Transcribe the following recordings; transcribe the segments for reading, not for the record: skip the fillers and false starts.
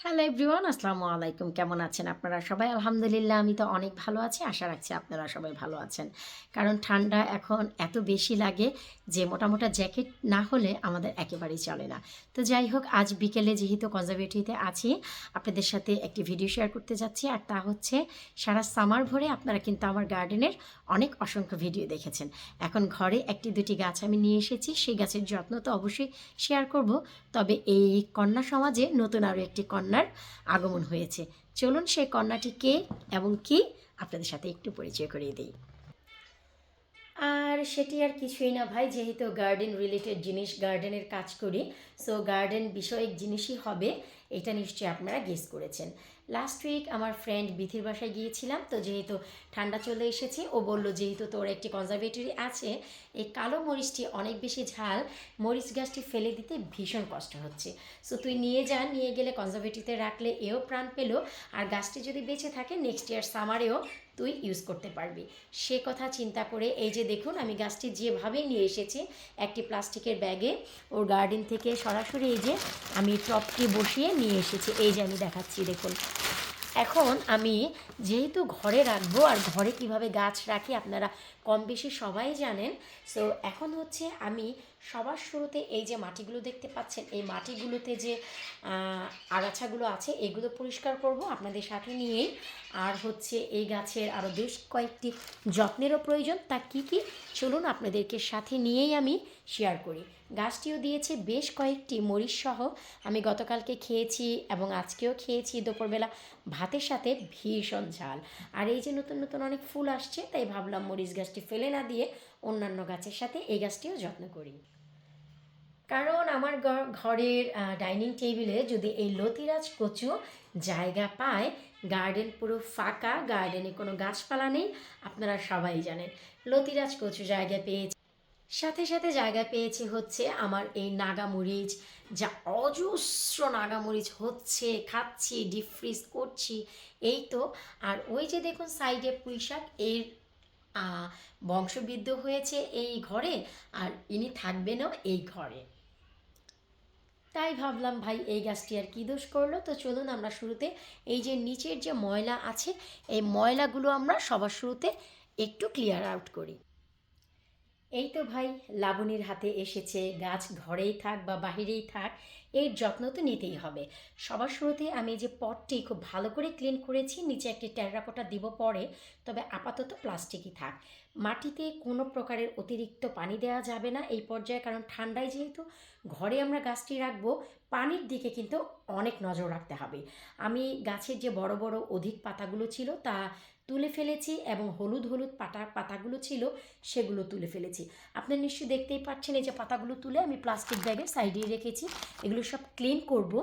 Hello everyone, আসসালামু আলাইকুম। কেমন আছেন আপনারা সবাই? আলহামদুলিল্লাহ, আমি তো অনেক ভালো আছি। আশা রাখছি আপনারা সবাই ভালো আছেন। কারণ ঠান্ডা এখন এত বেশি লাগে যে মোটা জ্যাকেট না হলে আমাদের একেবারেই চলে না। তো যাই হোক, আজ বিকেলে যেহেতু কনজারভেটরিতে আছি, আপনাদের সাথে একটি ভিডিও শেয়ার করতে যাচ্ছি। আর তা হচ্ছে, সারা সামার ভরে আপনারা কিন্তু আমার গার্ডেনের অনেক অসংখ্য ভিডিও দেখেছেন। এখন ঘরে একটি দুটি গাছ আমি নিয়ে এসেছি, সেই গাছের যত্ন তো অবশ্যই শেয়ার করব। তবে এই কন্যা সমাজে নতুন আরও একটি কন্যার আগমন হয়েছে। চলুন সেই কন্যাটি কে এবং কি আপনাদের সাথে একটু পরিচয় করিয়ে দিই। আর সেটি আর কিছুই না ভাই, যেহেতু গার্ডেন রিলেটেড জিনিস, গার্ডেনের কাজ করি, সো গার্ডেন বিষয়ক জিনিসই হবে। এটা নিশ্চয়ই আপনারা গেস করেছেন। লাস্ট উইক আমার ফ্রেন্ড বিথির বাসায় গিয়েছিলাম। তো যেহেতু ঠান্ডা চলে এসেছে, ও বলল যেহেতু তোর একটি কনজারভেটরি আছে, এই কালো মরিচটি অনেক বেশি ঝাল, মরিচ গাছটি ফেলে দিতে ভীষণ কষ্ট হচ্ছে। সো তুই নিয়ে যা, নিয়ে গেলে কনজারভেটরিতে রাখলে এও প্রাণ পেল, আর গাছটি যদি বেঁচে থাকে নেক্সট ইয়ার সামারেও তুই ইউজ করতে পারবি। সে কথা চিন্তা করে এই যে দেখুন, আমি গাছটি যেভাবে নিয়ে এসেছি একটি প্লাস্টিকের ব্যাগে, ওর গার্ডেন থেকে সরাসরি এই যে আমি টপটি বসিয়ে নিয়ে এসেছি। এই যে আমি দেখাচ্ছি, দেখুন। এখন আমি যেহেতু ঘরে রাখবো, আর ঘরে কিভাবে গাছ রাখি আপনারা কম বেশি সবাই জানেন। সো এখন হচ্ছে আমি সবার শুরুতে এই যে মাটিগুলো দেখতে পাচ্ছেন, এই মাটিগুলোতে যে আগাছাগুলো আছে এগুলো পরিষ্কার করব আপনাদের সাথে নিয়েই। আর হচ্ছে এই গাছের আরও বেশ কয়েকটি যত্নেরও প্রয়োজন। তা কী কী, চলুন আপনাদেরকে সাথে নিয়েই আমি শেয়ার করি। গাছটিও দিয়েছে বেশ কয়েকটি মরিচ সহ। আমি গতকালকে খেয়েছি এবং আজকেও খেয়েছি দুপুরবেলা ভাতের সাথে, ভীষণ ঝাল। আর এই যে নতুন নতুন অনেক ফুল আসছে, তাই ভাবলাম মরিচ গাছটি ফেলে না দিয়ে অন্যান্য গাছের সাথে এই গাছটিও যত্ন করি। কারণ আমার ঘরের ডাইনিং টেবিলে যদি এই লতিরাজ কচু জায়গা পায়, গার্ডেন পুরো ফাঁকা, গার্ডেনে কোনো গাছপালা নেই, আপনারা সবাই জানেন। লতিরাজ কচু জায়গা পেয়েছে, সাথে সাথে জায়গা পেয়েছে হচ্ছে আমার এই নাগামরিচ, যা অজস্র নাগামরিচ হচ্ছে, খাচ্ছি, ডিপ ফ্রিজ করছি, এই তো। আর ওই যে দেখুন সাইডে পুঁইশাক, এর বংশবৃদ্ধ হয়েছে এই ঘরে, আর ইনি থাকবেনও এই ঘরে। তাই ভাবলাম ভাই এই গাছটি আর কী দোষ করলো। তো চলুন আমরা শুরুতে এই যে নিচের যে ময়লা আছে, এই ময়লাগুলো আমরা সবার শুরুতে একটু ক্লিয়ার আউট করি। এই তো ভাই, লাবণীর হাতে এসেছে। গাছ ঘরেই থাক বা বাহিরেই থাক, এর যত্ন তো নিতেই হবে। সবার শুরুতে আমি যে পটটি খুব ভালো করে ক্লিন করেছি, নিচে একটি টেরাকোটা দিব পরে, তবে আপাতত প্লাস্টিকই থাক। মাটিতে কোনো প্রকারের অতিরিক্ত পানি দেওয়া যাবে না এই পর্যায়ে, কারণ ঠান্ডায় যেহেতু ঘরে আমরা গাছটি রাখবো, পানির দিকে কিন্তু অনেক নজর রাখতে হবে। আমি গাছের যে বড় বড় অধিক পাতাগুলো ছিল তা তুলে ফেলেছি, এবং হলুদ হলুদ পাতাগুলো ছিল সেগুলো তুলে ফেলেছি। আপনারা নিশ্চয়ই দেখতেই পাচ্ছেন, এই যে পাতাগুলো তুলে আমি প্লাস্টিক ব্যাগের সাইডে রেখেছি। এগুলো সব ক্লিন করব।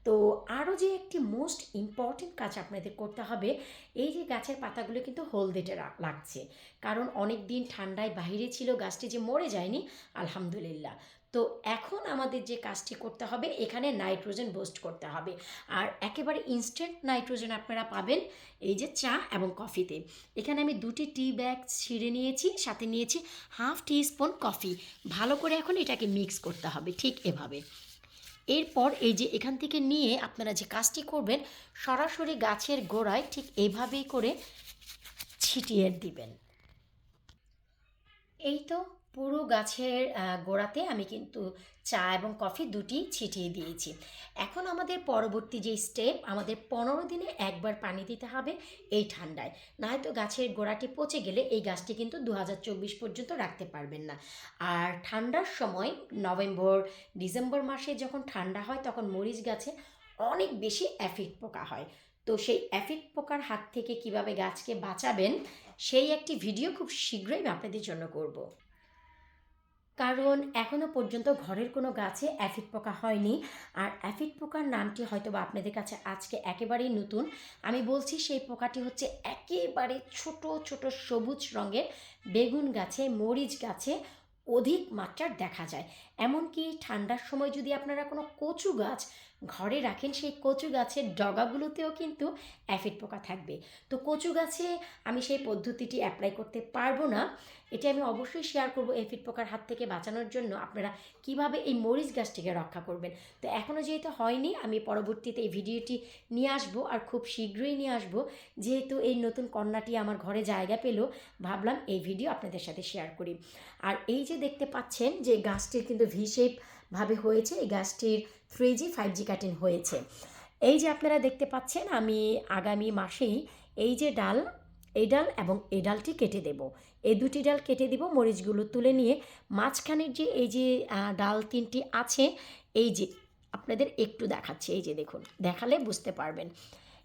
তো আরও যে একটি মোস্ট ইম্পর্টেন্ট কাজ আপনাদের করতে হবে, এই যে গাছের পাতাগুলো কিন্তু হলদেটে লাগছে, কারণ অনেক দিন ঠান্ডায় বাইরে ছিল, গাছটি যে মরে যায়নি আলহামদুলিল্লাহ। তো এখন আমাদের যে কাজটি করতে হবে, এখানে নাইট্রোজেন বুস্ট করতে হবে। আর একেবারে ইনস্ট্যান্ট নাইট্রোজেন আপনারা পাবেন এই যে চা এবং কফিতে। এখানে আমি দুটি টি ব্যাগ ছিঁড়ে নিয়েছি, সাথে নিয়েছি হাফ টি স্পুন কফি। ভালো করে এখন এটাকে মিক্স করতে হবে ঠিক এভাবে। এরপর এই যে এখান থেকে নিয়ে আপনারা যে কাজটি করবেন, সরাসরি গাছের গোড়ায় ঠিক এইভাবেই করে ছিটিয়ে দিবেন। এই তো পুরো গাছের গোড়াতে আমি কিন্তু চা এবং কফি দুটি ছিটিয়ে দিয়েছি। এখন আমাদের পরবর্তী যে স্টেপ, আমাদের 15 দিনে একবার পানি দিতে হবে এই ঠান্ডায়, নয়তো গাছের গোড়াটি পচে গেলে এই গাছটি কিন্তু 2024 পর্যন্ত রাখতে পারবেন না। আর ঠান্ডার সময় নভেম্বর ডিসেম্বর মাসে যখন ঠান্ডা হয়, তখন মরিচ গাছে অনেক বেশি অ্যাফিড পোকা হয়। তো সেই অ্যাফিড পোকার হাত থেকে কিভাবে গাছকে বাঁচাবেন, সেই একটি ভিডিও খুব শীঘ্রই আমি আপনাদের জন্য করব। কারণ এখনও পর্যন্ত ঘরের কোনো গাছে অ্যাফিড পোকা হয়নি। আর অ্যাফিড পোকার নামটি হয়তো বা আপনাদের কাছে আজকে একেবারেই নতুন। আমি বলছি সেই পোকাটি হচ্ছে একেবারে ছোট ছোট সবুজ রঙের বেগুন গাছে, মরিচ গাছে অধিক মাত্রার দেখা যায়। এমনকি ঠান্ডার সময় যদি আপনারা কোনো কচু গাছ ঘরে রাখেন সেই কচু গাছের ডগাগুলোতেও কিন্তু অ্যাফিড পোকা থাকবে। তো কচু গাছে আমি সেই পদ্ধতিটি অ্যাপ্লাই করতে পারবো না, এটি আমি অবশ্যই শেয়ার করব অ্যাফিড পোকার হাত থেকে বাঁচানোর জন্য আপনারা কিভাবে এই মরিচ গাছটিকে রক্ষা করবেন। তো এখনও যেহেতু হয়নি, আমি পরবর্তীতে এই ভিডিওটি নিয়ে আসবো, আর খুব শীঘ্রই নিয়ে আসবো। যেহেতু এই নতুন কন্যাটি আমার ঘরে জায়গা পেল, ভাবলাম এই ভিডিও আপনাদের সাথে শেয়ার করি। আর এই যে দেখতে পাচ্ছেন যে গাছটির কিন্তু ভি শেপ ভাবে হয়েছে, এই গাছটির 3G 5G কাটিং হয়েছে। এই যে আপনারা দেখতে পাচ্ছেন, আমি আগামী মাসেই এই যে ডাল, এই ডাল এবং এই ডালটি কেটে দেব, এই দুটি ডাল কেটে দিব, মরিচগুলো তুলে নিয়ে মাঝখানের যে এই যে ডাল 3টি আছে, এই যে আপনাদের একটু দেখাচ্ছি, এই যে দেখুন, দেখালে বুঝতে পারবেন।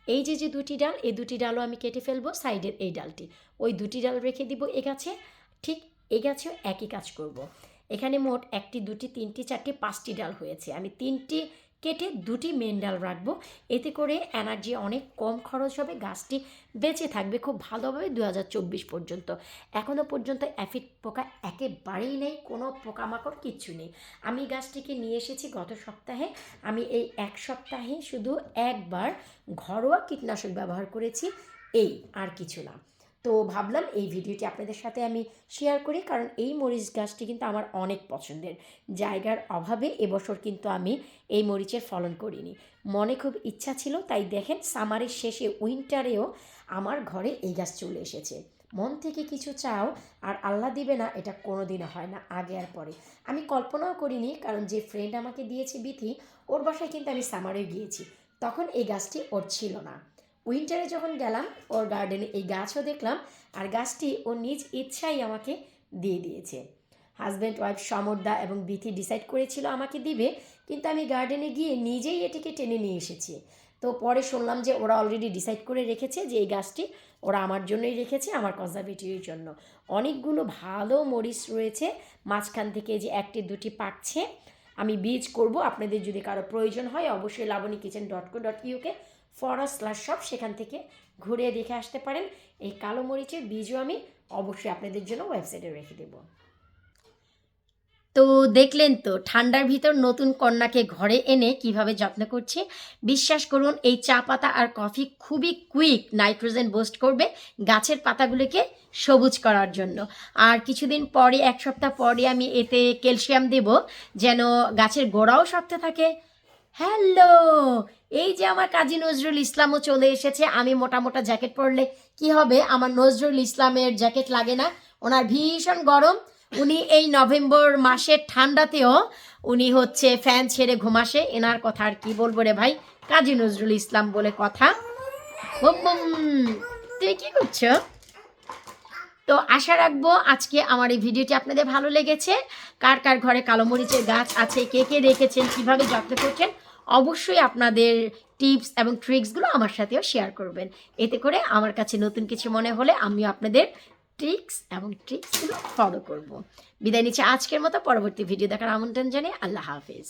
এই যে যে দুটি ডাল, এই দুটি ডালও আমি কেটে ফেলবো, সাইডের এই ডালটি, ওই দুটি ডাল রেখে দিব এ গাছে। ঠিক এই গাছেও একই কাজ করব। এখানে মোট 1টি 2টি 3টি 4টি 5টি ডাল হয়েছে, আমি 3টি কেটে 2টি মেন ডাল রাখবো। এতে করে এনার্জি অনেক কম খরচ হবে, গাছটি বেঁচে থাকবে খুব ভালোভাবে 2024 পর্যন্ত। এখনও পর্যন্ত অ্যাফিড পোকা একেবারেই নেই, কোনো পোকামাকড় কিচ্ছু নেই। আমি গাছটিকে নিয়ে এসেছি গত সপ্তাহে, আমি এই 1 সপ্তাহে শুধু একবার ঘরোয়া কীটনাশক ব্যবহার করেছি, এই আর কিছু না। তো ভাবলাম এই ভিডিওটি আপনাদের সাথে আমি শেয়ার করি, কারণ এই মরিচ গাছটি কিন্তু আমার অনেক পছন্দের। জায়গার অভাবে এবছর কিন্তু আমি এই মরিচের ফলন করিনি, মনে খুব ইচ্ছা ছিল, তাই দেখেন সামারের শেষে উইন্টারেও আমার ঘরে এই গাছ চলে এসেছে। মন থেকে কিছু চাও আর আল্লাহ দিবে না, এটা কোনো দিনও হয় না, আগে আর পরে। আমি কল্পনাও করিনি, কারণ যে ফ্রেন্ড আমাকে দিয়েছে বিথি, ওর বাসায় কিন্তু আমি সামারে গিয়েছি, তখন এই গাছটি ওর ছিল না। উইন্টারে যখন গেলাম ওর গার্ডেনে, এই গাছও দেখলাম, আর গাছটি ও নিজ ইচ্ছাই আমাকে দিয়ে দিয়েছে। হাজব্যান্ড ওয়াইফ সমরদা এবং বিথি ডিসাইড করেছিল আমাকে দিবে, কিন্তু আমি গার্ডেনে গিয়ে নিজেই এটিকে টেনে নিয়ে এসেছি। তো পরে শুনলাম যে ওরা অলরেডি ডিসাইড করে রেখেছে যে এই গাছটি ওরা আমার জন্যই রেখেছে, আমার কনজারভেটিভের জন্য। অনেকগুলো ভালো মরিচ রয়েছে, মাঝখান থেকে যে 1টি 2টি পাকছে। আমি বীজ করব, আপনাদের যদি কারো প্রয়োজন হয় অবশ্যই labonykitchen.co.uk /shop, সেখান থেকে ঘুরে দেখে আসতে পারেন। এই কালো মরিচের বীজও আমি অবশ্যই আপনাদের জন্য ওয়েবসাইটে রেখে দেব। তো দেখলেন তো, ঠান্ডার ভিতর নতুন কন্যাকে ঘরে এনে কিভাবে যত্ন করছে। বিশ্বাস করুন, এই চা পাতা আর কফি খুবই কুইক নাইট্রোজেন বুস্ট করবে গাছের পাতাগুলিকে সবুজ করার জন্য। আর কিছুদিন পরে, 1 সপ্তাহ পরে আমি এতে ক্যালসিয়াম দেব, যেন গাছের গোড়াও শক্ত থাকে। হ্যালো, এই যে আমার কাজী নজরুল ইসলামও চলে এসেছে। আমি মোটা মোটা জ্যাকেট পরলে কি হবে, আমার নজরুল ইসলামের জ্যাকেট লাগে না, ওনার ভীষণ গরম। উনি এই নভেম্বর মাসের ঠান্ডাতেও উনি হচ্ছে ফ্যান ছেড়ে ঘুমাসে। এনার কথা আর কি বলবো রে ভাই, কাজী নজরুল ইসলাম বলে কথা। তুমি কি করছো? তো আশা রাখবো আজকে আমার এই ভিডিওটি আপনাদের ভালো লেগেছে। কার কার ঘরে কালো মরিচের গাছ আছে, কে কে রেখেছেন, কীভাবে যত্ন করছেন, অবশ্যই আপনাদের টিপস এবং ট্রিক্সগুলো আমার সাথেও শেয়ার করবেন। এতে করে আমার কাছে নতুন কিছু মনে হলে আমিও আপনাদের ট্রিক্সগুলো ফলো করব। বিদায় নিচ্ছি আজকের মতো, পরবর্তী ভিডিও দেখার আমন্ত্রণ জানিয়ে আল্লাহ হাফেজ।